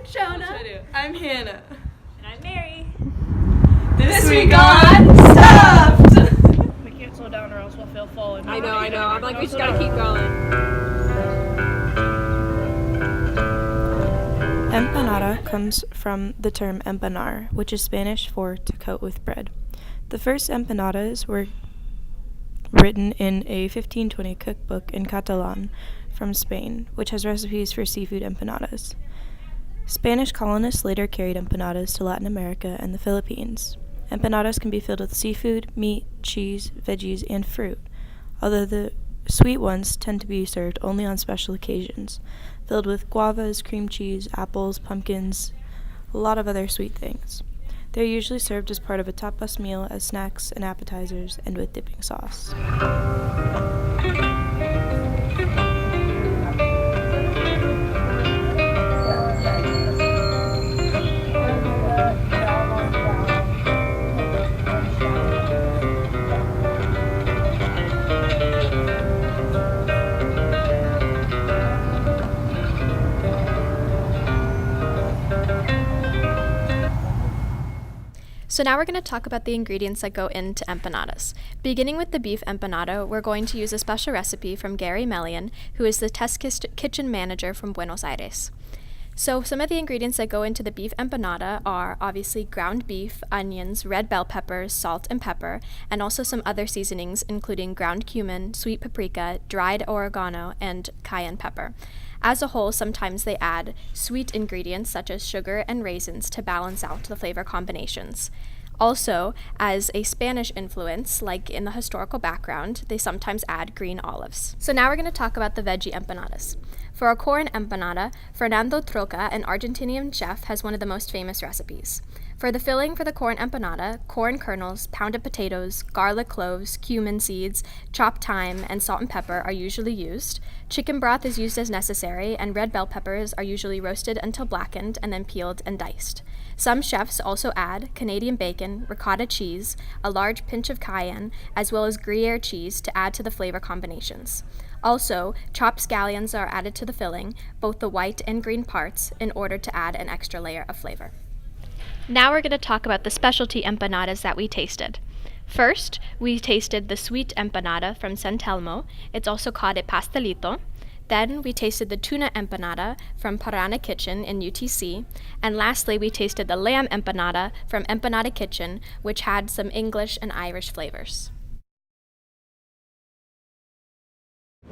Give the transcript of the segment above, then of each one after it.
Shona. I'm Hannah. And I'm Mary. This week on Stuffed! We can't slow down or else we'll feel full. I know. I'm like, we just gotta keep going. Empanada comes from the term empanar, which is Spanish for to coat with bread. The first empanadas were written in a 1520 cookbook in Catalan from Spain, which has recipes for seafood empanadas. Spanish colonists later carried empanadas to Latin America and the Philippines. Empanadas can be filled with seafood, meat, cheese, veggies, and fruit, although the sweet ones tend to be served only on special occasions, filled with guavas, cream cheese, apples, pumpkins, a lot of other sweet things. They're usually served as part of a tapas meal as snacks and appetizers and with dipping sauce. So now we're going to talk about the ingredients that go into empanadas. Beginning with the beef empanada, we're going to use a special recipe from Gary Melian, who is the test kitchen manager from Buenos Aires. So some of the ingredients that go into the beef empanada are obviously ground beef, onions, red bell peppers, salt and pepper, and also some other seasonings including ground cumin, sweet paprika, dried oregano, and cayenne pepper. As a whole, sometimes they add sweet ingredients such as sugar and raisins to balance out the flavor combinations. Also, as a Spanish influence, like in the historical background, they sometimes add green olives. So now we're going to talk about the veggie empanadas. For a corn empanada, Fernando Troca, an Argentinian chef, has one of the most famous recipes. For the filling for the corn empanada, corn kernels, pounded potatoes, garlic cloves, cumin seeds, chopped thyme, and salt and pepper are usually used. Chicken broth is used as necessary, and red bell peppers are usually roasted until blackened and then peeled and diced. Some chefs also add Canadian bacon, ricotta cheese, a large pinch of cayenne, as well as Gruyere cheese to add to the flavor combinations. Also, chopped scallions are added to the filling, both the white and green parts, in order to add an extra layer of flavor. Now we're going to talk about the specialty empanadas that we tasted. First, we tasted the sweet empanada from San Telmo. It's also called a pastelito. Then we tasted the tuna empanada from Parana Kitchen in UTC. And lastly, we tasted the lamb empanada from Empanada Kitchen, which had some English and Irish flavors.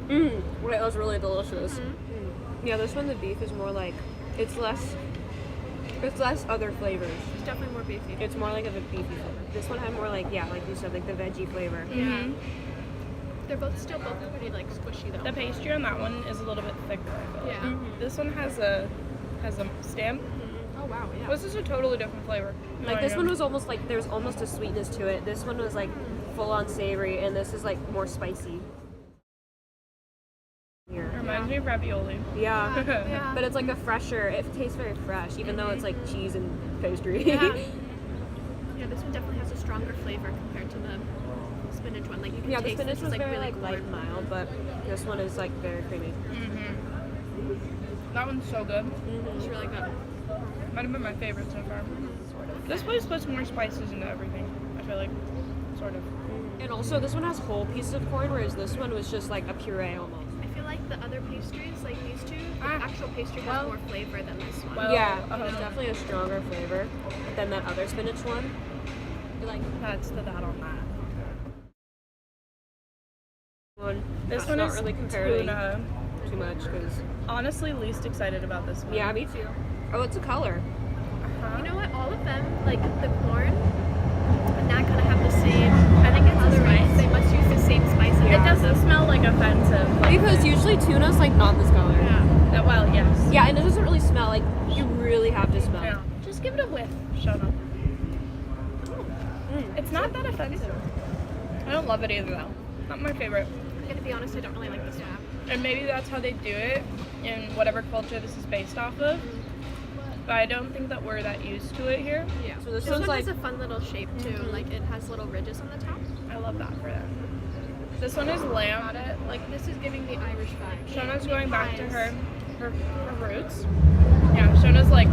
That was really delicious. Yeah, this one, the beef is more like, it's less other flavors. It's definitely more beefy. It's more like of a beefy flavor. This one had more like, yeah, like you said, like the veggie flavor. Yeah. They're both pretty like squishy though. The pastry on that one is a little bit thicker, I feel. Yeah. This one has a stamp. Oh wow, yeah. This is a totally different flavor. Like this one was almost like, there's almost a sweetness to it. This one was like full on savory, and this is like more spicy. Here. Reminds me of ravioli. Yeah. Yeah. But it's like a fresher, it tastes very fresh, even though it's like cheese and pastry. Yeah, this one definitely has a stronger flavor compared to the spinach one. Like you can Yeah, the taste spinach this was is, like, very really like light and mild, but this one is like very creamy. That one's so good. It's really good. Might have been my favorite so far. This place puts more spices into everything, I feel like. Sort of. And also this one has whole pieces of corn, whereas this one was just like a puree almost. I feel like the other pastries, like these two, the actual pastry has more flavor than this one. Well, Yeah, it's definitely a stronger flavor than that other spinach one. Like That's the that on that. one. This that's one not is really compared tuna. too much because Honestly, least excited about this one. yeah, me too. Oh, it's a color. You know what? All of them, like the corn, are not gonna have the same. I think it's the spice. They must use the same spices. It doesn't smell like offensive. Because usually tuna's like not this color. Yeah. Well, yes. Yeah, and it doesn't really smell like you really have to smell. Yeah. Just give it a whiff. Shut up. It's not that offensive. I don't love it either though. Not my favorite. I'm gonna be honest. I don't really like this one. And maybe that's how they do it in whatever culture this is based off of. But I don't think that we're that used to it here. Yeah. So this one one's like has a fun little shape too. Like it has little ridges on the top. I love that for them. This one is lamb. Like this is giving the Irish vibe. Shona's going back to her roots. Yeah, Shona's like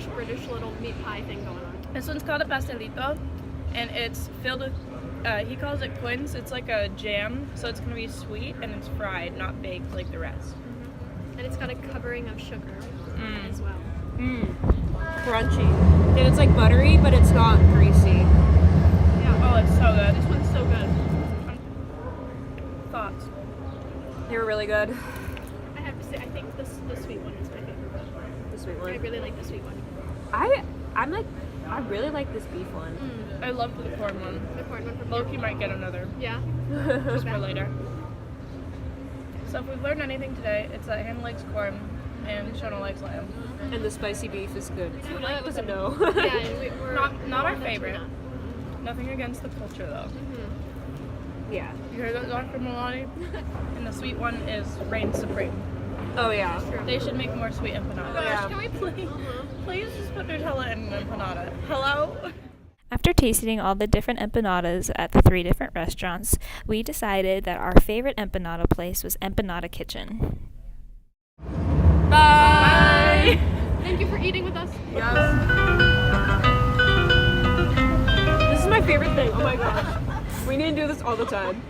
British little meat pie thing going on. This one's called a pastelito, and it's filled with, he calls it quince. It's like a jam, so it's gonna be sweet, and it's fried, not baked like the rest. And it's got a covering of sugar as well. Crunchy. And it's like buttery, but it's not greasy. Yeah. Oh, it's so good. This one's so good. Thoughts? They were really good. I have to say, I think the sweet one is my favorite. The sweet I one. really like the sweet one. I really like this beef one. I loved the corn one. The corn one from Loki might get another, Yeah. just for later. So if we've learned anything today, it's that Hannah likes corn and Shona likes lamb. And the spicy beef is good. That doesn't know. Yeah, and we're Not our we're favorite. not. Nothing against the culture though. Yeah. You heard that, Dr. Milani? And the sweet one is reigns supreme. Oh yeah. They should make more sweet empanadas. Yeah. Can we please just put Nutella in an empanada? Hello? After tasting all the different empanadas at the 3 different restaurants, we decided that our favorite empanada place was Empanada Kitchen. Bye. Thank you for eating with us. Yes. This is my favorite thing. Oh my gosh. We need to do this all the time.